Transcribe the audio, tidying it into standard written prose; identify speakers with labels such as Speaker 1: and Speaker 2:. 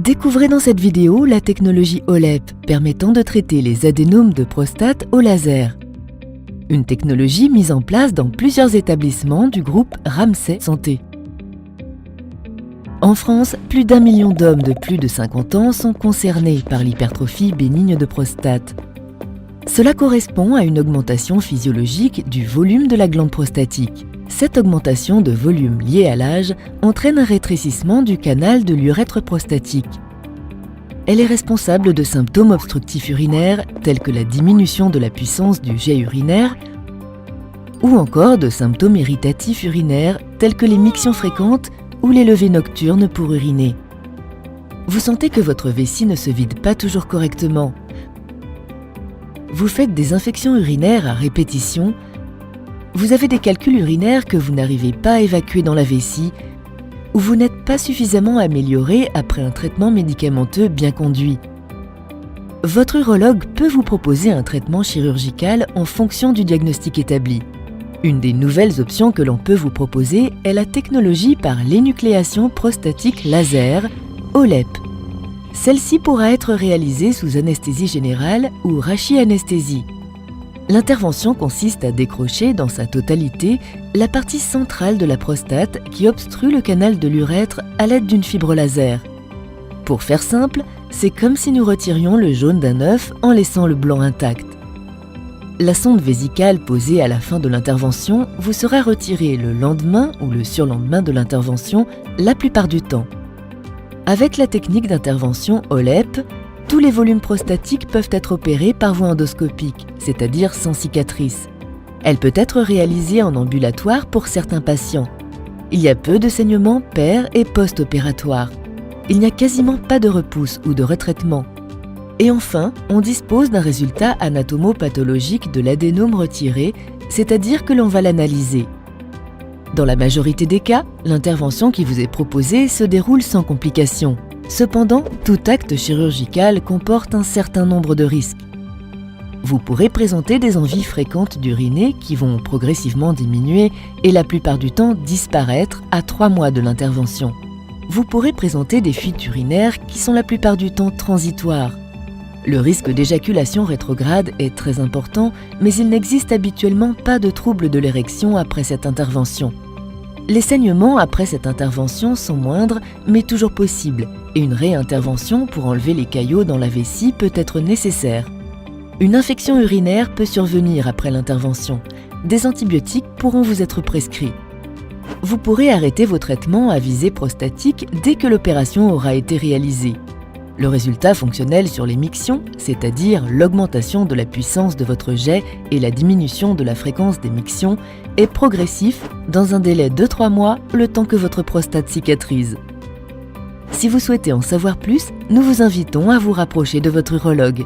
Speaker 1: Découvrez dans cette vidéo la technologie OLEP permettant de traiter les adénomes de prostate au laser. Une technologie mise en place dans plusieurs établissements du groupe Ramsay Santé. En France, plus d'1 million d'hommes de plus de 50 ans sont concernés par l'hypertrophie bénigne de prostate. Cela correspond à une augmentation physiologique du volume de la glande prostatique. Cette augmentation de volume liée à l'âge entraîne un rétrécissement du canal de l'urètre prostatique. Elle est responsable de symptômes obstructifs urinaires tels que la diminution de la puissance du jet urinaire ou encore de symptômes irritatifs urinaires tels que les mictions fréquentes ou les levées nocturnes pour uriner. Vous sentez que votre vessie ne se vide pas toujours correctement. Vous faites des infections urinaires à répétition. Vous avez des calculs urinaires que vous n'arrivez pas à évacuer dans la vessie ou vous n'êtes pas suffisamment amélioré après un traitement médicamenteux bien conduit. Votre urologue peut vous proposer un traitement chirurgical en fonction du diagnostic établi. Une des nouvelles options que l'on peut vous proposer est la technologie par l'énucléation prostatique laser, OLEP. Celle-ci pourra être réalisée sous anesthésie générale ou rachianesthésie. L'intervention consiste à décrocher dans sa totalité la partie centrale de la prostate qui obstrue le canal de l'urètre à l'aide d'une fibre laser. Pour faire simple, c'est comme si nous retirions le jaune d'un œuf en laissant le blanc intact. La sonde vésicale posée à la fin de l'intervention vous sera retirée le lendemain ou le surlendemain de l'intervention la plupart du temps. Avec la technique d'intervention OLEP, tous les volumes prostatiques peuvent être opérés par voie endoscopique, c'est-à-dire sans cicatrice. Elle peut être réalisée en ambulatoire pour certains patients. Il y a peu de saignements per- et post-opératoires. Il n'y a quasiment pas de repousse ou de retraitement. Et enfin, on dispose d'un résultat anatomopathologique de l'adénome retiré, c'est-à-dire que l'on va l'analyser. Dans la majorité des cas, l'intervention qui vous est proposée se déroule sans complications. Cependant, tout acte chirurgical comporte un certain nombre de risques. Vous pourrez présenter des envies fréquentes d'uriner qui vont progressivement diminuer et la plupart du temps disparaître à 3 mois de l'intervention. Vous pourrez présenter des fuites urinaires qui sont la plupart du temps transitoires. Le risque d'éjaculation rétrograde est très important, mais il n'existe habituellement pas de trouble de l'érection après cette intervention. Les saignements après cette intervention sont moindres, mais toujours possibles, et une réintervention pour enlever les caillots dans la vessie peut être nécessaire. Une infection urinaire peut survenir après l'intervention. Des antibiotiques pourront vous être prescrits. Vous pourrez arrêter vos traitements à visée prostatique dès que l'opération aura été réalisée. Le résultat fonctionnel sur les mictions, c'est-à-dire l'augmentation de la puissance de votre jet et la diminution de la fréquence des mictions, est progressif dans un délai de 3 mois, le temps que votre prostate cicatrise. Si vous souhaitez en savoir plus, nous vous invitons à vous rapprocher de votre urologue.